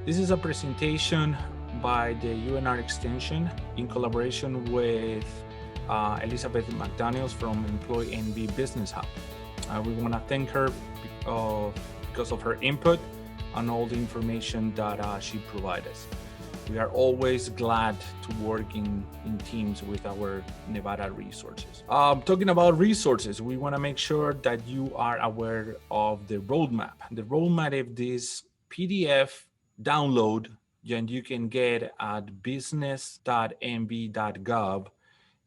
This is a presentation by the UNR extension in collaboration with Elizabeth McDaniels from EmployNV Business Hub. We want to thank her because of her input and all the information that she provided us. We are always glad to work in teams with our Nevada resources. Talking about resources, we want to make sure that you are aware of the roadmap. The roadmap of this PDF download, and you can get at business.nv.gov.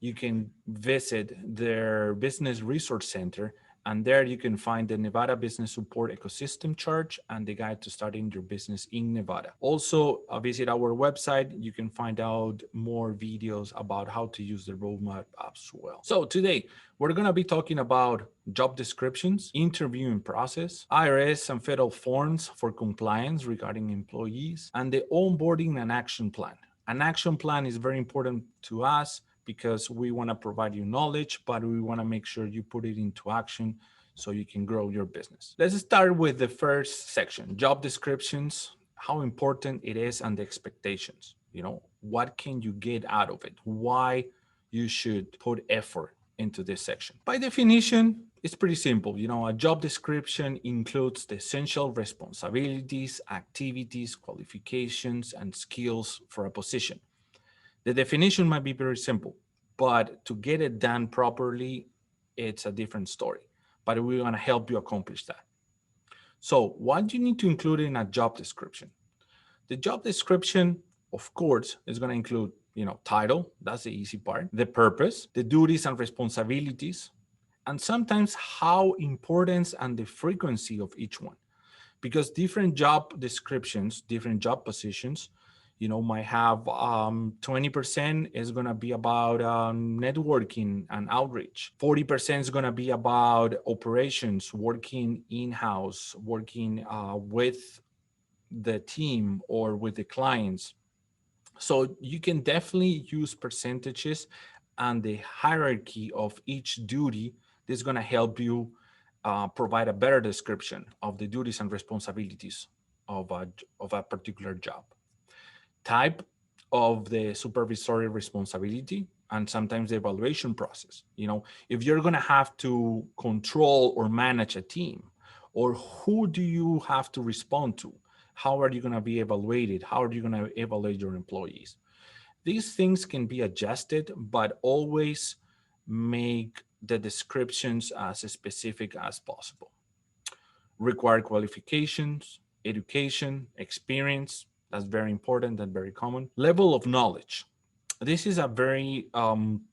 You can visit their business resource center, and there you can find the Nevada Business Support Ecosystem Chart and the guide to starting your business in Nevada. Also, visit our website. You can find out more videos about how to use the roadmap as well. So today, we're going to be talking about job descriptions, interviewing process, IRS and federal forms for compliance regarding employees, and the onboarding and action plan. An action plan is very important to us because we want to provide you knowledge, but we want to make sure you put it into action so you can grow your business. Let's start with the first section, job descriptions, how important it is and the expectations. What can you get out of it? Why you should put effort into this section. By definition, it's pretty simple. A job description includes the essential responsibilities, activities, qualifications, and skills for a position. The definition might be very simple, but to get it done properly, it's a different story. But we want to help you accomplish that. So what do you need to include in a job description? The job description, of course, is going to include, title, that's the easy part, the purpose, the duties and responsibilities, and sometimes how important and the frequency of each one. Because different job descriptions, different job positions, might have 20% is going to be about networking and outreach. 40% is going to be about operations, working in-house, working with the team or with the clients. So you can definitely use percentages and the hierarchy of each duty. This is going to help you provide a better description of the duties and responsibilities of a particular job. Type of the supervisory responsibility and sometimes the evaluation process. If you're going to have to control or manage a team, or who do you have to respond to? How are you going to be evaluated? How are you going to evaluate your employees? These things can be adjusted, but always make the descriptions as specific as possible. Required qualifications, education, experience, that's very important and very common. Level of knowledge. This is a very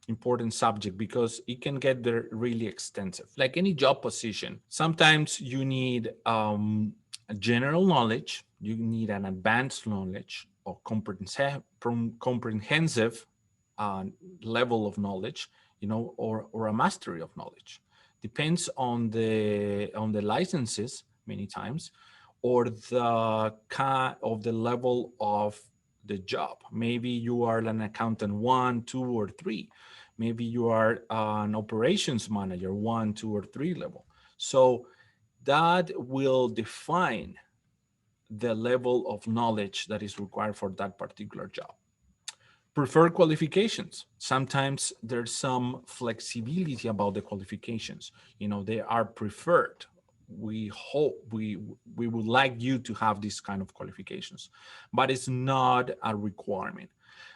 important subject because it can get there really extensive. Like any job position, sometimes you need general knowledge, you need an advanced knowledge or comprehensive level of knowledge, or a mastery of knowledge. Depends on the licenses many times, or the level of the job. Maybe you are an accountant 1, 2, or 3. Maybe you are an operations manager 1, 2, or 3 level. So that will define the level of knowledge that is required for that particular job. Preferred qualifications. Sometimes there's some flexibility about the qualifications. They are preferred. We hope we would like you to have these kind of qualifications, but it's not a requirement.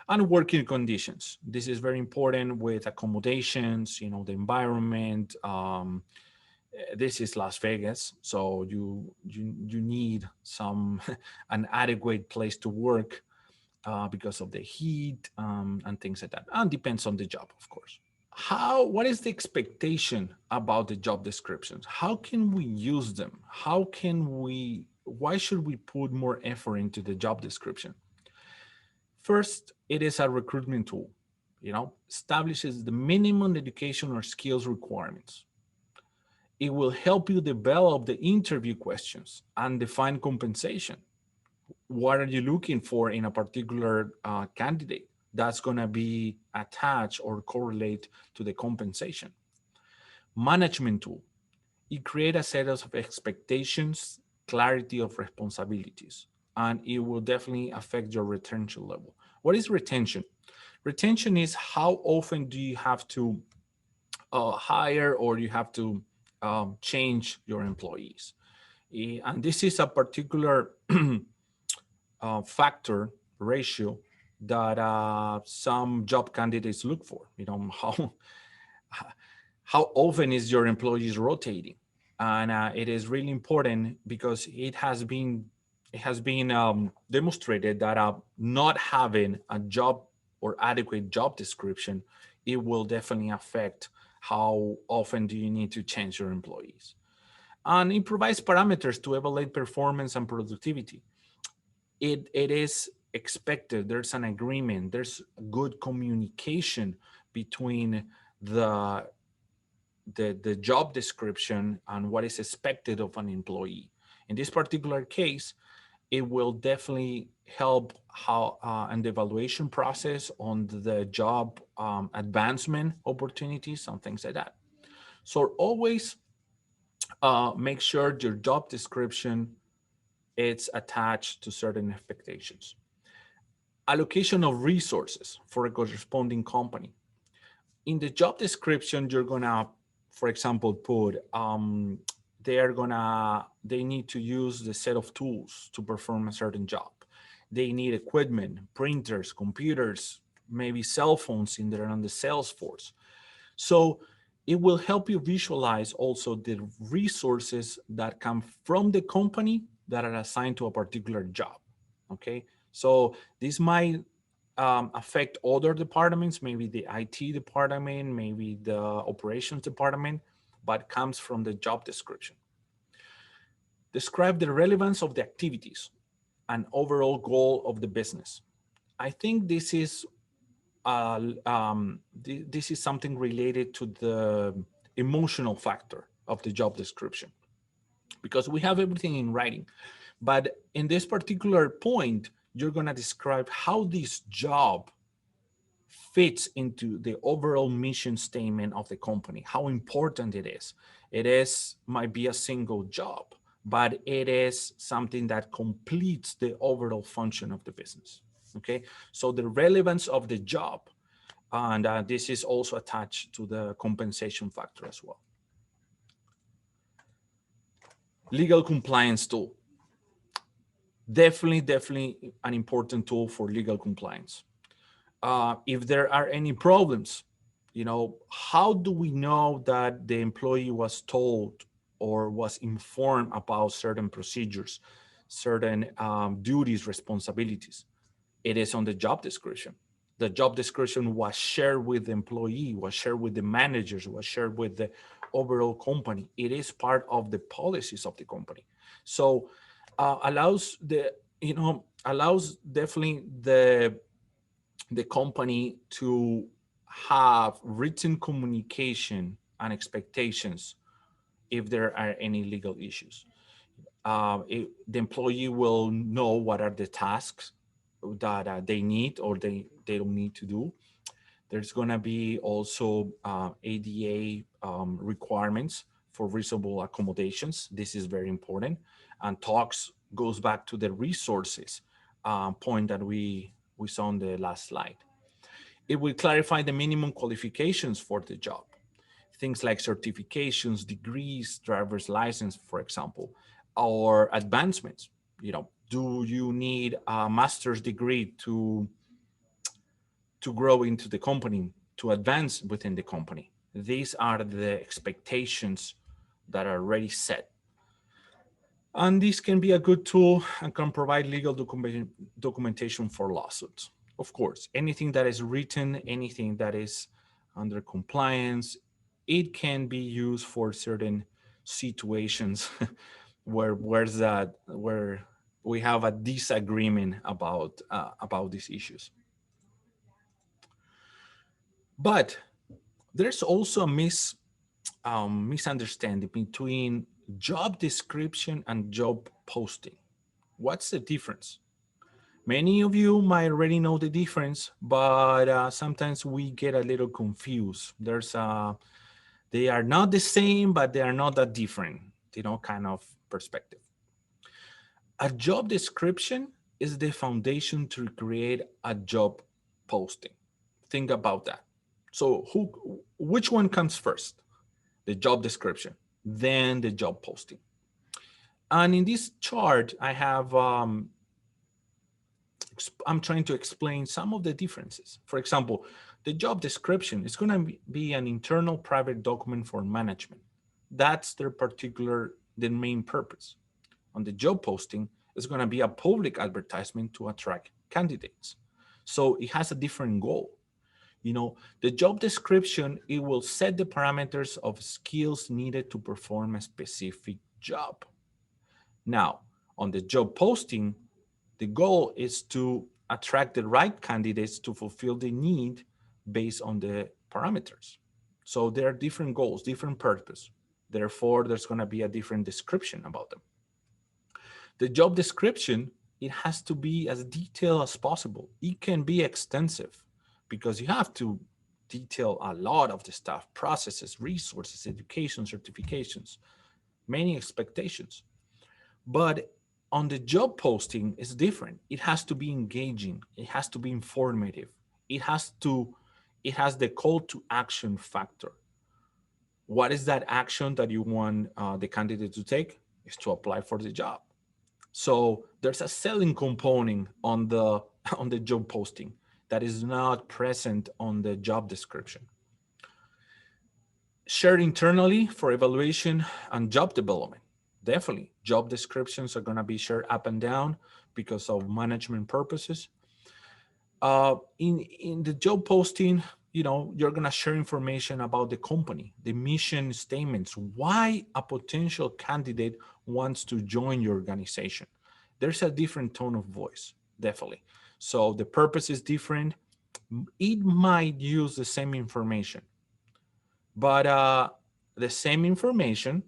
And working conditions. This is very important with accommodations, the environment. This is Las Vegas, so you need an adequate place to work because of the heat and things like that. And depends on the job, of course. What is the expectation about the job descriptions? How can we use them? Why should we put more effort into the job description? First, it is a recruitment tool, establishes the minimum education or skills requirements. It will help you develop the interview questions and define compensation. What are you looking for in a particular candidate? That's going to be attached or correlate to the compensation. Management tool. It creates a set of expectations, clarity of responsibilities, and it will definitely affect your retention level. What is retention? Retention is how often do you have to hire or you have to change your employees. And this is a particular factor ratio that some job candidates look for. You know, how often is your employees rotating? And it is really important because it has been demonstrated that not having a job or adequate job description, it will definitely affect how often do you need to change your employees. And it provides parameters to evaluate performance and productivity. It is expected, there's an agreement, there's good communication between the job description and what is expected of an employee. In this particular case, it will definitely help how and the evaluation process on the job advancement opportunities and things like that. So always make sure your job description is attached to certain expectations. Allocation of resources for a corresponding company. In the job description, you're gonna, for example, put they need to use the set of tools to perform a certain job. They need equipment, printers, computers, maybe cell phones in there on the sales force. So it will help you visualize also the resources that come from the company that are assigned to a particular job. Okay, so this might affect other departments, maybe the IT department, maybe the operations department, but comes from the job description. Describe the relevance of the activities and overall goal of the business. I think this is this is something related to the emotional factor of the job description, because we have everything in writing, but in this particular point, you're going to describe how this job fits into the overall mission statement of the company, how important it is. It is might be a single job, but it is something that completes the overall function of the business. Okay, so the relevance of the job, and this is also attached to the compensation factor as well. Legal compliance tool. Definitely an important tool for legal compliance. If there are any problems, you know, how do we know that the employee was told or was informed about certain procedures, certain duties, responsibilities? It is on the job description. The job description was shared with the employee, was shared with the managers, was shared with the overall company. It is part of the policies of the company. So allows definitely the company to have written communication and expectations if there are any legal issues. The employee will know what are the tasks that they need or they don't need to do. There's going to be also ADA requirements for reasonable accommodations. This is very important, and goes back to the resources point that we saw on the last slide. It will clarify the minimum qualifications for the job. Things like certifications, degrees, driver's license, for example, or advancements. You know, do you need a master's degree to grow into the company, to advance within the company? These are the expectations that are already set. And this can be a good tool and can provide legal documentation for lawsuits. Of course, anything that is written, anything that is under compliance, it can be used for certain situations where we have a disagreement about these issues. But there's also a misunderstanding between job description and job posting. What's the difference? Many of you might already know the difference, but sometimes we get a little confused. They are not the same, but they are not that different, you know, kind of perspective. A job description is the foundation to create a job posting. Think about that. So which one comes first? The job description, then the job posting. And in this chart, I'm trying to explain some of the differences. For example, the job description is going to be an internal private document for management. That's the main purpose. On the job posting, it's going to be a public advertisement to attract candidates. So it has a different goal. The job description, it will set the parameters of skills needed to perform a specific job. Now, on the job posting, the goal is to attract the right candidates to fulfill the need based on the parameters. So there are different goals, different purpose. Therefore, there's going to be a different description about them. The job description, it has to be as detailed as possible. It can be extensive because you have to detail a lot of the stuff, processes, resources, education, certifications, many expectations. But on the job posting, it's different. It has to be engaging. It has to be informative. It has the call to action factor. What is that action that you want the candidate to take? Is to apply for the job. So there's a selling component on the on the job posting that is not present on the job description. Shared internally for evaluation and job development. Definitely, job descriptions are going to be shared up and down because of management purposes. In the job posting, you're going to share information about the company, the mission statements, why a potential candidate wants to join your organization. There's a different tone of voice, definitely. So the purpose is different. It might use the same information, but the same information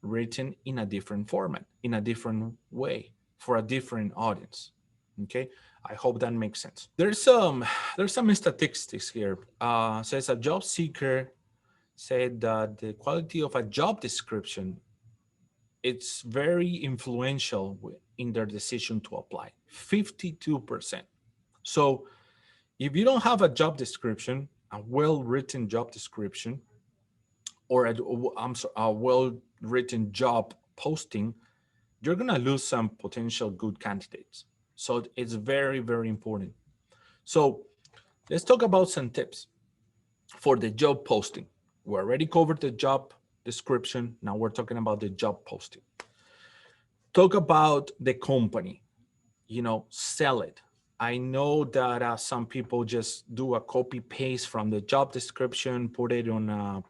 written in a different format, in a different way, for a different audience. Okay, I hope that makes sense. There's some statistics here. Says a job seeker said that the quality of a job description, it's very influential in their decision to apply. 52%. So if you don't have a job description, a well-written job description, or a well-written job posting, you're going to lose some potential good candidates. So it's very, very important. So let's talk about some tips for the job posting. We already covered the job description. Now we're talking about the job posting. Talk about the company, sell it. I know that some people just do a copy paste from the job description, put it on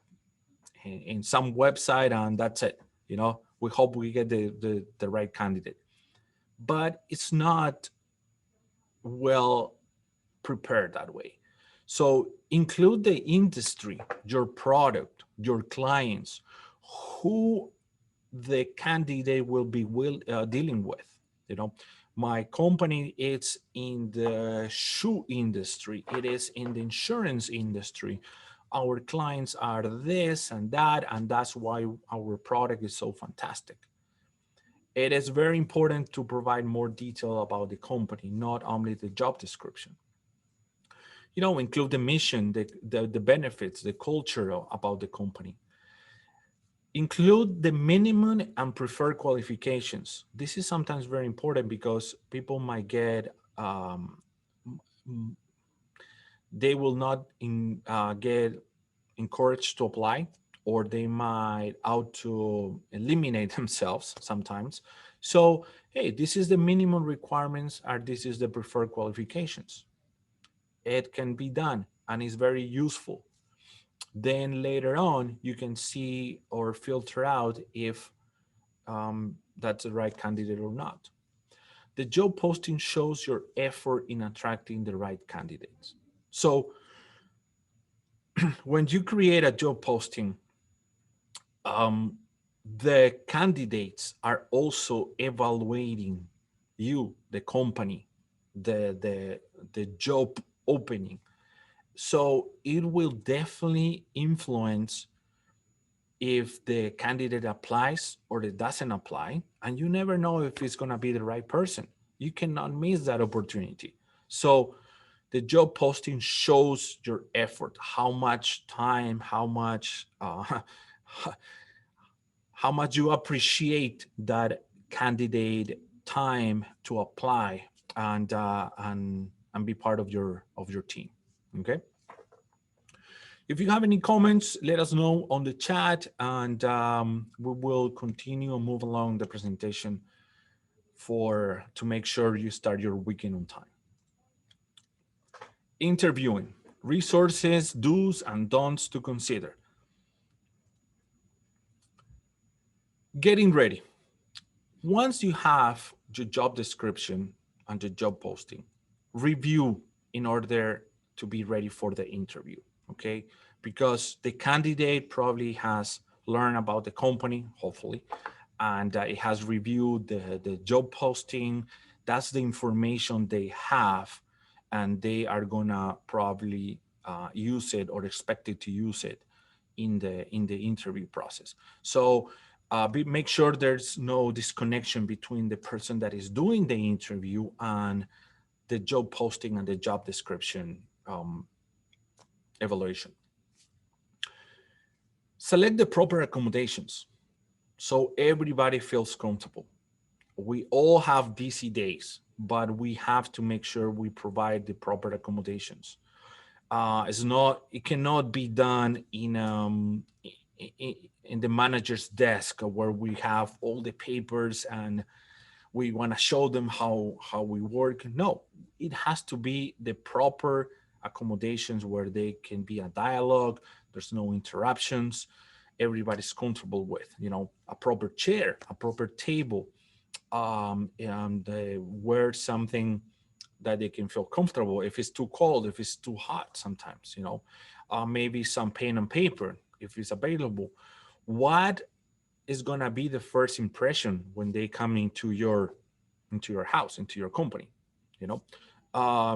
in some website, and that's it. We hope we get the right candidate, but it's not well prepared that way. So include the industry, your product, your clients, who the candidate will be dealing with. My company is in the shoe industry. It is in the insurance industry. Our clients are this and that, and that's why our product is so fantastic. It is very important to provide more detail about the company, not only the job description. Include the mission, the benefits, the culture about the company. Include the minimum and preferred qualifications. This is sometimes very important because people might get, they will not get encouraged to apply, or they might to eliminate themselves sometimes. So, hey, this is the minimum requirements, or this is the preferred qualifications. It can be done and is very useful. Then later on, you can see or filter out if that's the right candidate or not. The job posting shows your effort in attracting the right candidates. So when you create a job posting, the candidates are also evaluating you, the company, the job opening. So it will definitely influence if the candidate applies or it doesn't apply, and you never know if it's going to be the right person. You cannot miss that opportunity. So the job posting shows your effort, how much time, how much how much you appreciate that candidate time to apply and be part of your team. Okay. If you have any comments, let us know on the chat, and we will continue and move along the presentation to make sure you start your weekend on time. Interviewing, resources, do's and don'ts to consider. Getting ready. Once you have your job description and your job posting, review in order to be ready for the interview, okay? Because the candidate probably has learned about the company, hopefully, and it has reviewed the job posting. That's the information they have, and they are gonna probably use it or expected to use it in the interview process. So make sure there's no disconnection between the person that is doing the interview and the job posting and the job description evaluation. Select the proper accommodations so everybody feels comfortable. We all have busy days, but we have to make sure we provide the proper accommodations. It cannot be done in the manager's desk where we have all the papers and we want to show them how we work. No, it has to be the proper accommodations where they can be a dialogue. There's no interruptions. Everybody's comfortable with, a proper chair, a proper table, and wear something that they can feel comfortable. If it's too cold, if it's too hot, sometimes, maybe some pen and paper if it's available. What is gonna be the first impression when they come into your house, into your company?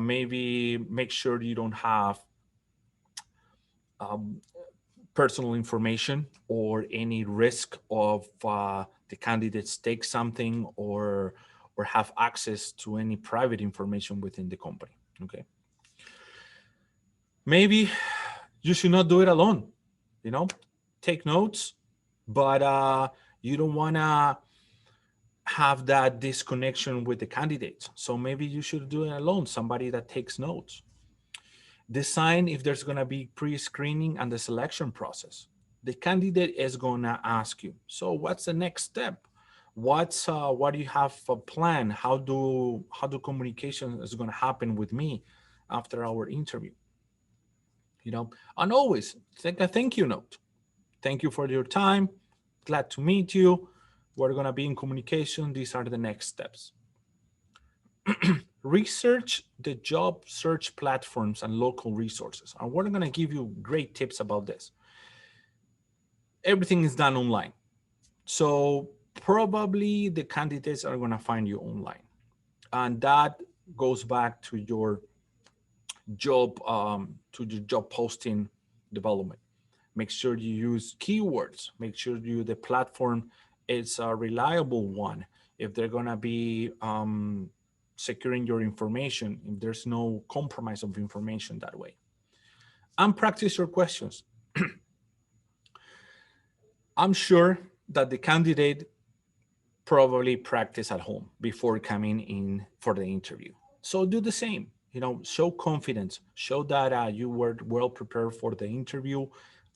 Maybe make sure you don't have personal information or any risk of the candidates take something or have access to any private information within the company. Okay. Maybe you should not do it alone. Take notes, but you don't want to have that disconnection with the candidates. So maybe you should do it alone, somebody that takes notes. Design if there's going to be pre-screening and the selection process. The candidate is going to ask you, so what's the next step? What do you have a plan? How do communication is going to happen with me after our interview? And always take a thank you note. Thank you for your time. Glad to meet you. We're going to be in communication. These are the next steps. Research the job search platforms and local resources. And we're going to give you great tips about this. Everything is done online. So probably the candidates are going to find you online. And that goes back to your job posting development. Make sure you use keywords. Make sure the platform is a reliable one. If they're going to be securing your information, if there's no compromise of information that way. And practice your questions. I'm sure that the candidate probably practiced at home before coming in for the interview. So do the same. Show confidence. Show that you were well prepared for the interview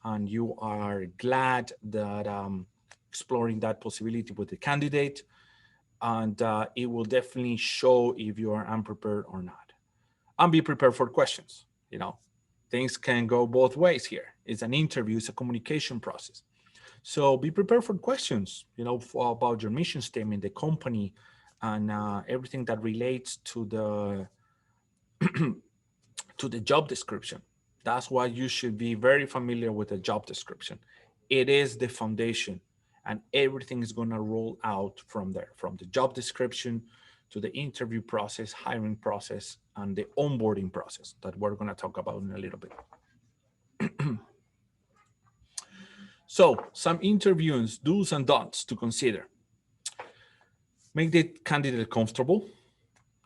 and you are glad that exploring that possibility with the candidate. And it will definitely show if you are unprepared or not. And be prepared for questions. Things can go both ways here. It's an interview, it's a communication process. So be prepared for questions, about your mission statement, the company, and everything that relates to the to the job description. That's why you should be very familiar with the job description. It is the foundation, and everything is going to roll out from there, from the job description to the interview process, hiring process, and the onboarding process that we're going to talk about in a little bit. So some interviews, do's and don'ts to consider. Make the candidate comfortable.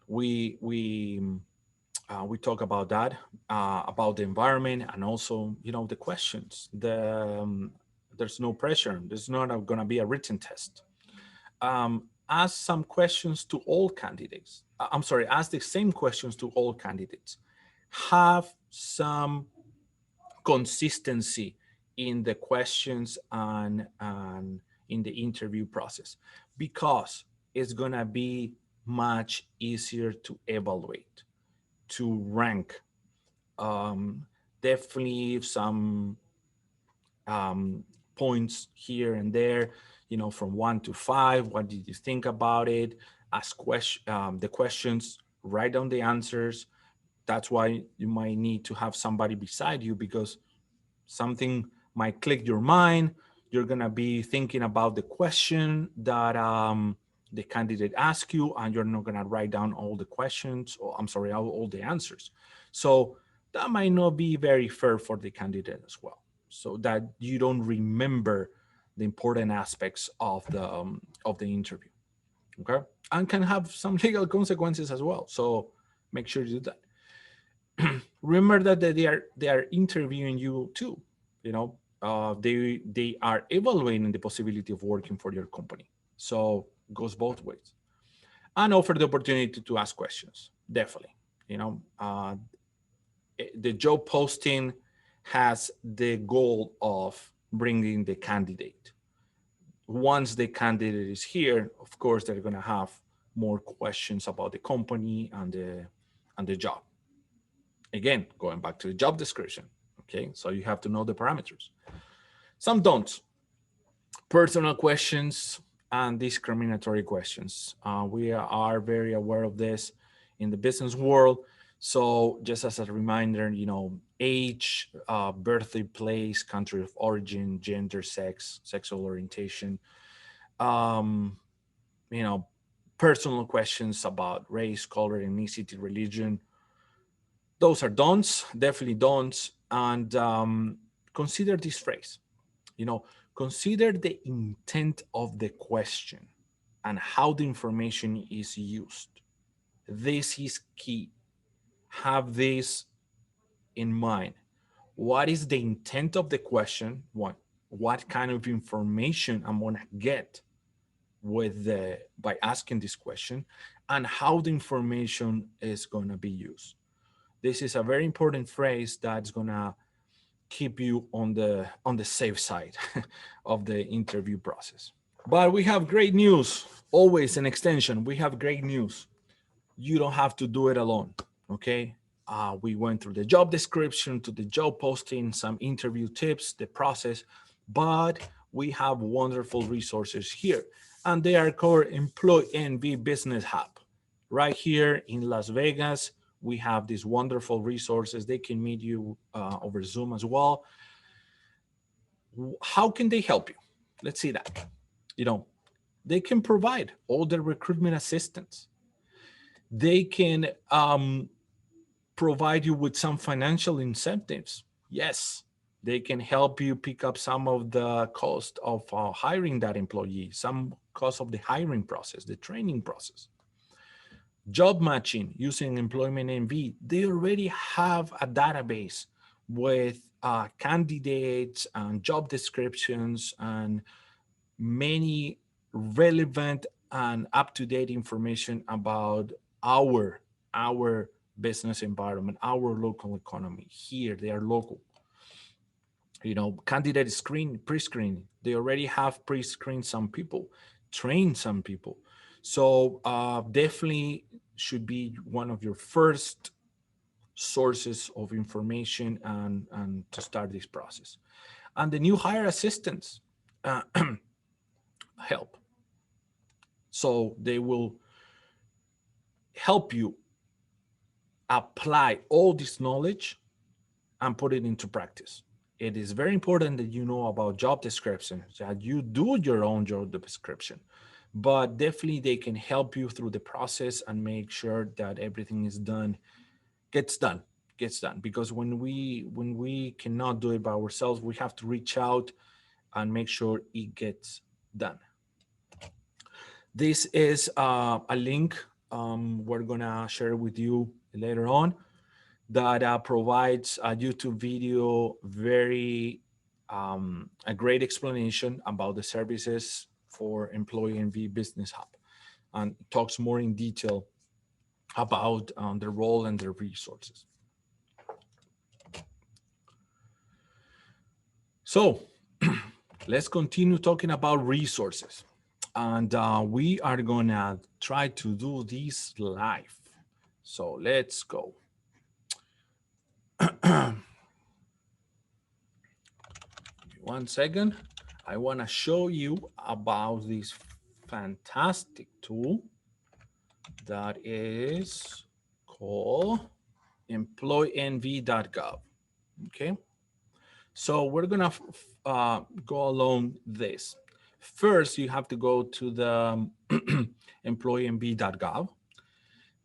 We talk about that, about the environment, and also, the questions. There's no pressure. There's not going to be a written test. Ask some questions to all candidates. I'm sorry, ask the same questions to all candidates. Have some consistency in the questions and in the interview process, because it's going to be much easier to evaluate, to rank. Definitely some points here and there, from 1 to 5. What did you think about it? Ask the questions, write down the answers. That's why you might need to have somebody beside you, because something might click your mind. You're going to be thinking about the question that the candidate asked you, and you're not going to write down all the questions, or I'm sorry, all the answers. So that might not be very fair for the candidate as well, so that you don't remember the important aspects of the interview. Okay, and can have some legal consequences as well. So make sure you do that. Remember that they are interviewing you too. They are evaluating the possibility of working for your company. So it goes both ways. And offer the opportunity to ask questions. Definitely. The job posting has the goal of bringing the candidate. Once the candidate is here, of course, they're going to have more questions about the company and the job. Again, going back to the job description. Okay, so you have to know the parameters. Some don'ts: personal questions and discriminatory questions. We are very aware of this in the business world. So just as a reminder, age, birthday place, country of origin, gender, sex, sexual orientation, personal questions about race, color, ethnicity, religion. Those are don'ts, definitely don'ts. And consider this phrase, consider the intent of the question and how the information is used. This is key. Have this in mind. What is the intent of the question? What kind of information I'm going to get by asking this question, and how the information is going to be used. This is a very important phrase that's going to keep you on the safe side of the interview process. But we have great news. Always an extension. We have great news. You don't have to do it alone. Okay. We went through the job description, to the job posting, some interview tips, the process, but we have wonderful resources here, and they are called EmployNV Business Hub. Right here in Las Vegas, we have these wonderful resources. They can meet you over Zoom as well. How can they help you? Let's see that. They can provide all the recruitment assistance. They can provide you with some financial incentives. Yes, they can help you pick up some of the cost of hiring that employee, some cost of the hiring process, the training process. Job matching using EmploymentNV. They already have a database with candidates and job descriptions and many relevant and up-to-date information about our business environment, our local economy. Here, they are local. Candidate screen, pre-screen. They already have pre-screened some people, trained some people. So definitely should be one of your first sources of information and to start this process. And the new hire assistants help. So they will help you apply all this knowledge and put it into practice. It is very important that you know about job descriptions, that you do your own job description, but definitely they can help you through the process and make sure that everything is gets done. Because when we cannot do it by ourselves, we have to reach out and make sure it gets done. This is a link we're gonna share with you later on that provides a YouTube video, a great explanation about the services for EmployNV Business Hub, and talks more in detail about the role and the resources. So let's continue talking about resources. And we are gonna try to do this live. So let's go. 1 second. I wanna show you about this fantastic tool that is called employnv.gov. Okay. So we're gonna go along this. First, you have to go to the employnv.gov.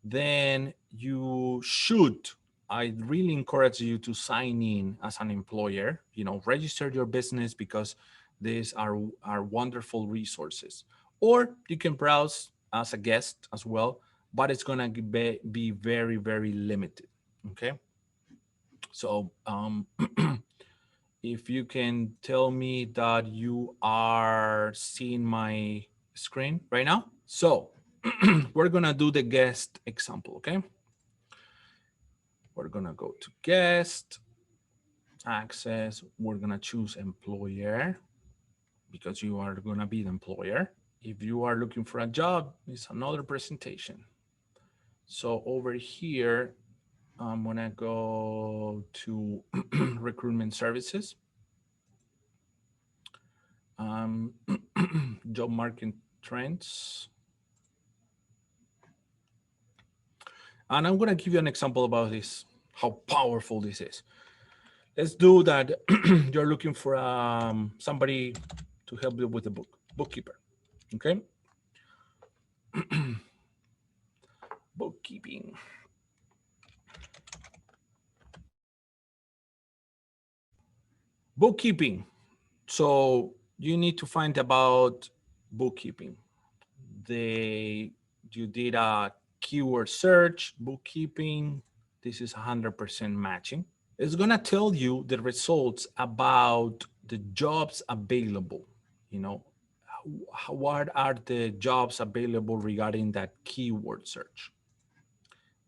Then you should, I really encourage you to sign in as an employer, register your business, because these are wonderful resources. Or you can browse as a guest as well, but it's gonna be very, very limited, okay? So if you can tell me that you are seeing my screen right now. So we're gonna do the guest example, okay? We're gonna go to guest, access, we're gonna choose employer, because you are gonna be the employer. If you are looking for a job, it's another presentation. So over here, I'm gonna go to recruitment services. Job market trends. And I'm gonna give you an example about this, how powerful this is. Let's do that. You're looking for somebody to help you with the bookkeeper, okay? Bookkeeping. Bookkeeping. So you need to find about bookkeeping. You did a keyword search, bookkeeping. This is 100% matching. It's gonna tell you the results about the jobs available. What are the jobs available regarding that keyword search?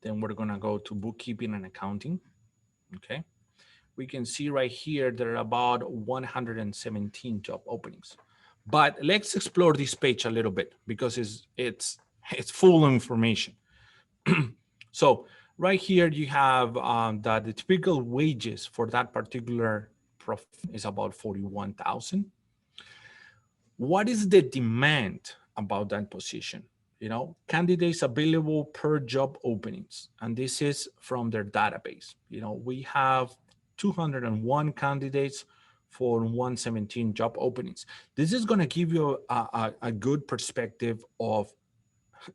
Then we're gonna go to bookkeeping and accounting, okay? We can see right here, there are about 117 job openings. But let's explore this page a little bit, because it's full of information. So right here, you have that the typical wages for that particular profession is about 41,000. What is the demand about that position? Candidates available per job openings. And this is from their database. We have 201 candidates for 117 job openings. This is going to give you a good perspective of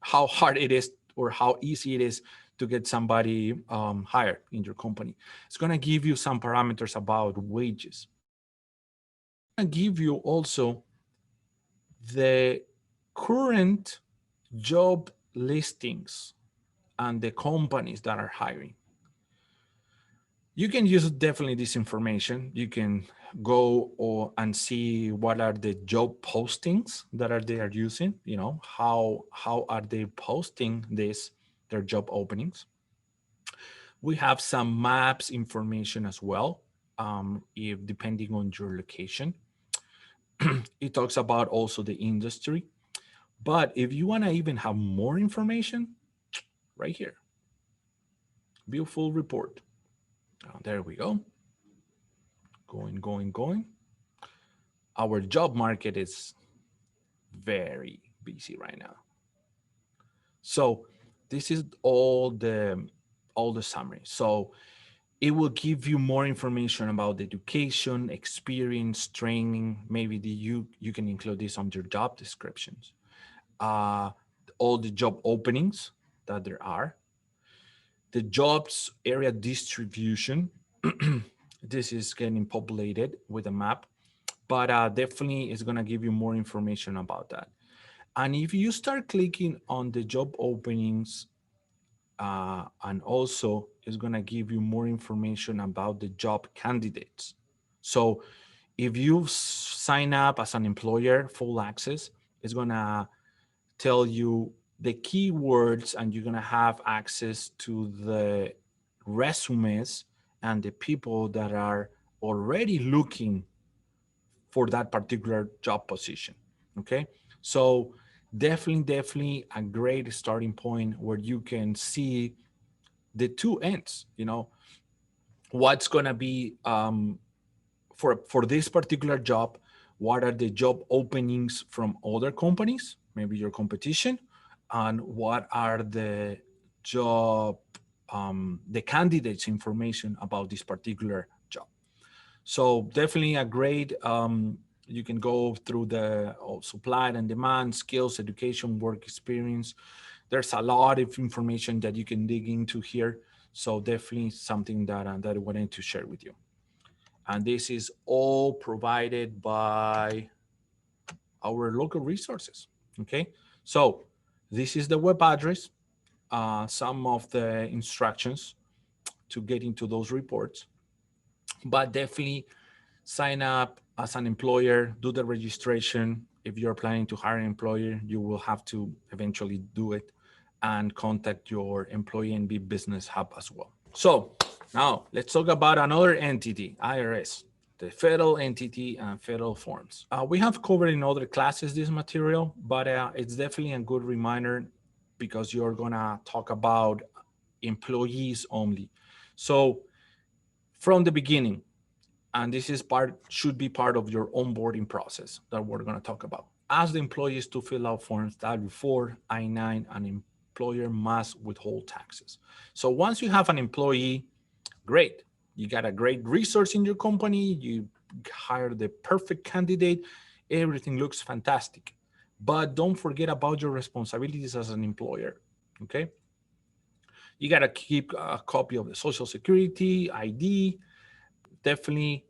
how hard it is or how easy it is to get somebody hired in your company. It's going to give you some parameters about wages. It's going to give you also the current job listings and the companies that are hiring. You can use definitely this information. You can go and see what are the job postings that they are using. How are they posting their job openings. We have some maps information as well, if depending on your location. It talks about also the industry. But if you want to even have more information, right here, view full report. There we go. Going. Our job market is very busy right now. So this is all the summary. So it will give you more information about the education, experience, training. Maybe you can include this on your job descriptions. All the job openings that there are. The jobs area distribution. This is getting populated with a map. but definitely it's going to give you more information about that. And if you start clicking on the job openings, and also it's going to give you more information about the job candidates. So if you sign up as an employer, full access, it's going to tell you the keywords, and you're going to have access to the resumes and the people that are already looking for that particular job position. Okay. So definitely a great starting point where you can see the two ends, what's going to be for this particular job, what are the job openings from other companies, maybe your competition, and what are the job, the candidates information about this particular job. So definitely a great, you can go through the supply and demand, skills, education, work experience. There's a lot of information that you can dig into here. So definitely something that I wanted to share with you. And this is all provided by our local resources. Okay, so this is the web address, some of the instructions to get into those reports, but definitely sign up as an employer, do the registration. If you're planning to hire an employer, you will have to eventually do it, and contact your EmployNV business hub as well. So now let's talk about another entity, IRS, the federal entity and federal forms. We have covered in other classes this material, but it's definitely a good reminder because you're gonna talk about employees only. So from the beginning, and this is should be part of your onboarding process that we're going to talk about. Ask the employees to fill out forms W4, I-9, and employer must withhold taxes. So once you have an employee, great. You got a great resource in your company. You hire the perfect candidate. Everything looks fantastic. But don't forget about your responsibilities as an employer, okay? You got to keep a copy of the social security, ID. Definitely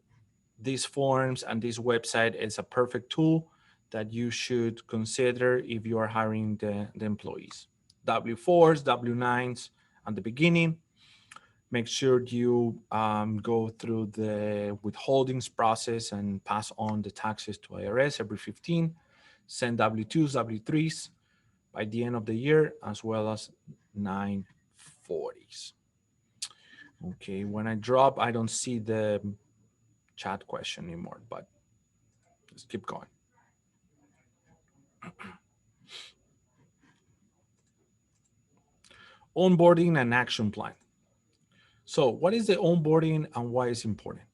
these forms and this website is a perfect tool that you should consider if you are hiring the employees. W4s, W9s at the beginning. Make sure you go through the withholdings process and pass on the taxes to IRS every 15. Send W2s, W3s by the end of the year, as well as 940s. Okay, when I drop, I don't see the chat question anymore, but let's keep going. Onboarding and action plan. So what is the onboarding and why it's important?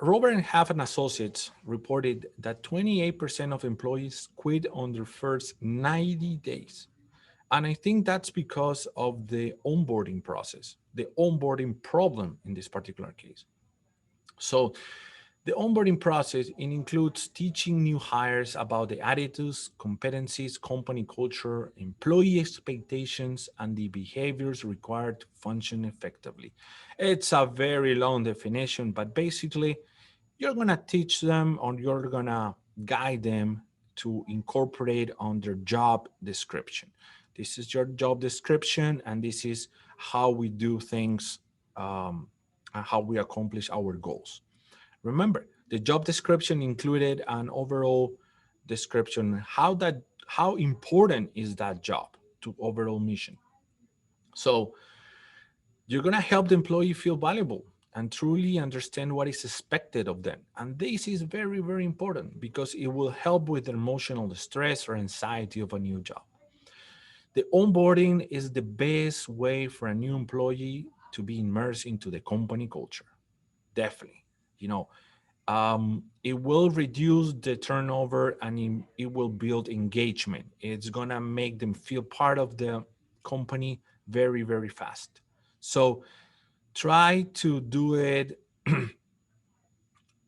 Robert and Half and Associates reported that 28% of employees quit on their first 90 days. And I think that's because of the onboarding process, the onboarding problem in this particular case. So the onboarding process, it includes teaching new hires about the attitudes, competencies, company culture, employee expectations, and the behaviors required to function effectively. It's a very long definition, but basically, you're going to teach them, or you're going to guide them to incorporate on their job description. This is your job description, and this is how we do things, and how we accomplish our goals. Remember, the job description included an overall description, how important is that job to overall mission. So you're going to help the employee feel valuable and truly understand what is expected of them. And this is very, very important because it will help with the emotional stress or anxiety of a new job. The onboarding is the best way for a new employee to be immersed into the company culture. Definitely. It will reduce the turnover, and it will build engagement. It's going to make them feel part of the company very, very fast. So try to do it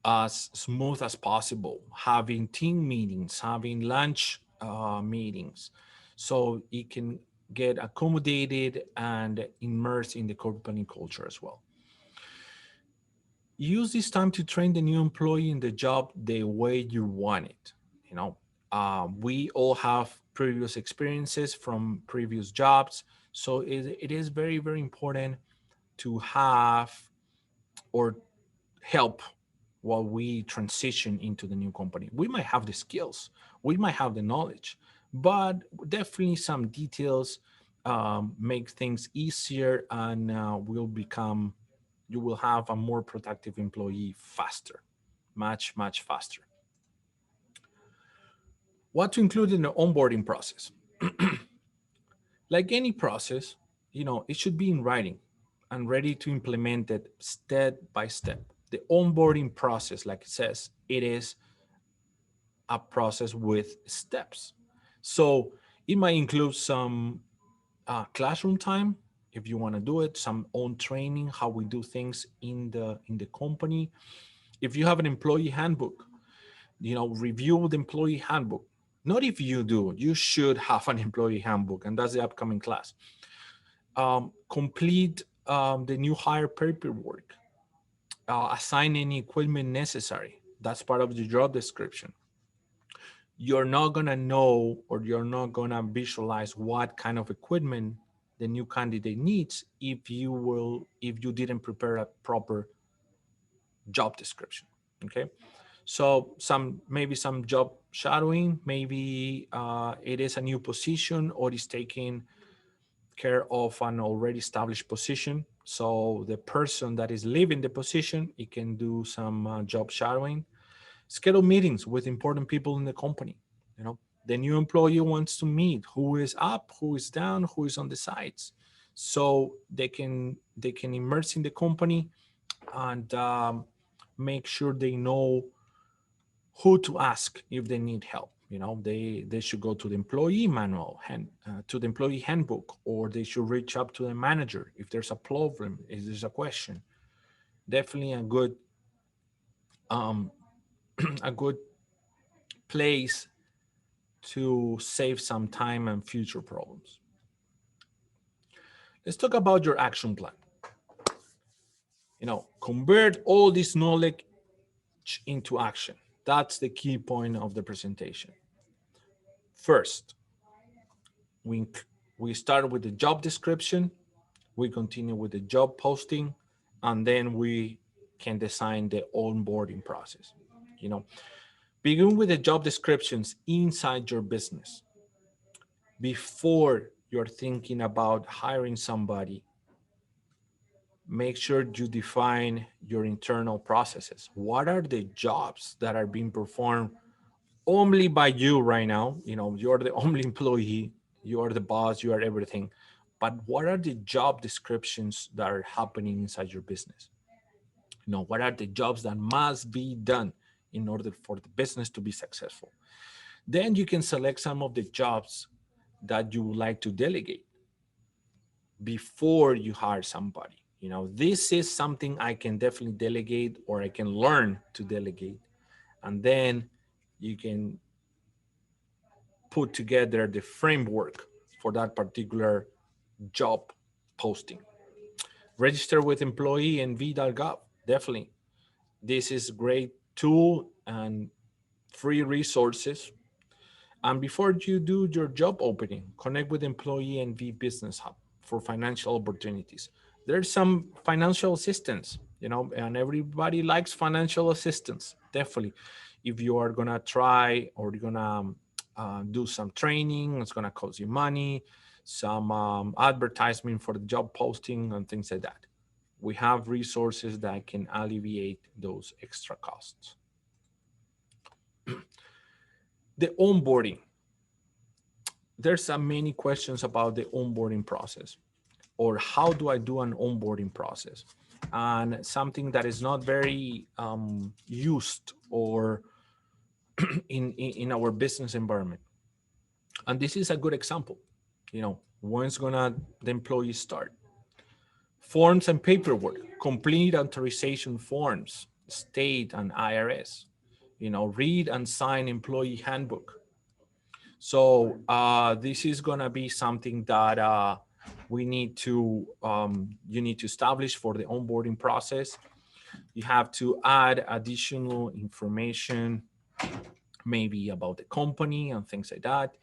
as smooth as possible, having team meetings, having lunch meetings, so it can get accommodated and immersed in the company culture as well. Use this time to train the new employee in the job the way you want it. You know, we all have previous experiences from previous jobs. So it is very, very important to have or help while we transition into the new company. We might have the skills, we might have the knowledge, but definitely some details make things easier, and you will have a more productive employee faster, much, much faster. What to include in the onboarding process? Like any process, it should be in writing and ready to implement it step by step. The onboarding process, like it says, it is a process with steps. So it might include some classroom time if you want to do it, some own training, how we do things in the company. If you have an employee handbook, review the employee handbook. Not if you do, you should have an employee handbook, and that's the upcoming class. Complete the new hire paperwork. Assign any equipment necessary. That's part of the job description. You're not gonna know, or you're not gonna visualize what kind of equipment the new candidate needs if you didn't prepare a proper job description. Okay. So maybe some job shadowing, maybe it is a new position or is taking care of an already established position. So the person that is leaving the position, it can do some job shadowing. Schedule meetings with important people in the company. The new employee wants to meet who is up, who is down, who is on the sides, so they can immerse in the company and make sure they know who to ask if they need help. They should go to the employee manual to the employee handbook, or they should reach up to the manager if there's a problem, if there's a question. Definitely a good a good place to save some time and future problems. Let's talk about your action plan. Convert all this knowledge into action. That's the key point of the presentation. First, we start with the job description, we continue with the job posting, and then we can design the onboarding process. Begin with the job descriptions inside your business. Before you're thinking about hiring somebody, make sure you define your internal processes. What are the jobs that are being performed only by you right now? You're the only employee, you are the boss, you are everything. But what are the job descriptions that are happening inside your business? What are the jobs that must be done in order for the business to be successful? Then you can select some of the jobs that you would like to delegate before you hire somebody. This is something I can definitely delegate, or I can learn to delegate. And then you can put together the framework for that particular job posting. Register with EmployNV.gov. Definitely. This is a great tool and free resources. And before you do your job opening, connect with EmployNV Business Hub for financial opportunities. There's some financial assistance, and everybody likes financial assistance. Definitely. If you are going to try, or you're going to do some training, it's going to cost you money, some advertisement for the job posting and things like that. We have resources that can alleviate those extra costs. The onboarding. There's many questions about the onboarding process, or how do I do an onboarding process? And something that is not very used or in our business environment. And this is a good example. When's gonna the employee start? Forms and paperwork, complete authorization forms, state and IRS. Read and sign employee handbook. So this is gonna be something that you need to establish for the onboarding process. You have to add additional information, maybe about the company and things like that.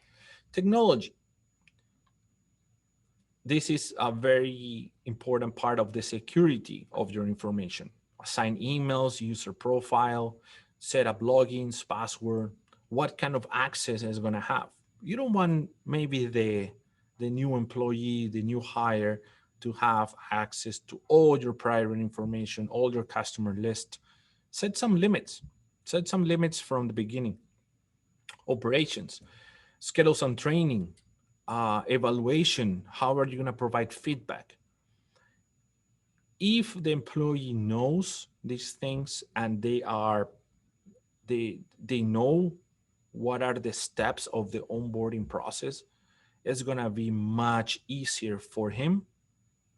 Technology. This is a very important part of the security of your information. Assign emails, user profile, set up logins, password, what kind of access is going to have. You don't want maybe the new employee, the new hire, to have access to all your prior information, all your customer list. Set some limits. Set some limits from the beginning. Operations, schedule some training, evaluation. How are you going to provide feedback? If the employee knows these things and they know what are the steps of the onboarding process, it's going to be much easier for him,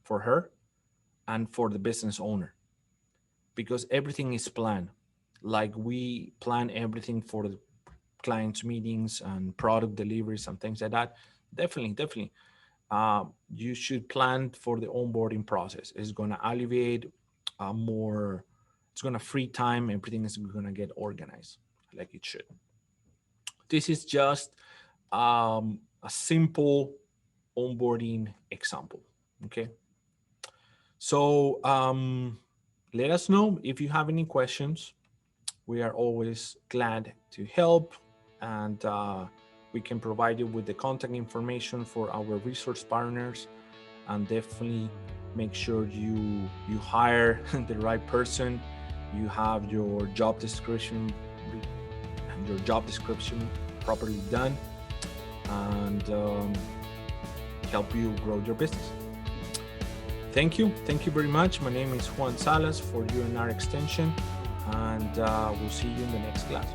for her, and for the business owner, because everything is planned. Like we plan everything for the clients meetings and product deliveries and things like that. Definitely, you should plan for the onboarding process. It's going to alleviate more, it's going to free time. Everything is going to get organized like it should. This is just a simple onboarding example. Okay. So let us know if you have any questions. We are always glad to help, and we can provide you with the contact information for our resource partners, and definitely make sure you hire the right person. You have your job description properly done, and help you grow your business. Thank you very much. My name is Juan Salas for UNR Extension, and we'll see you in the next class.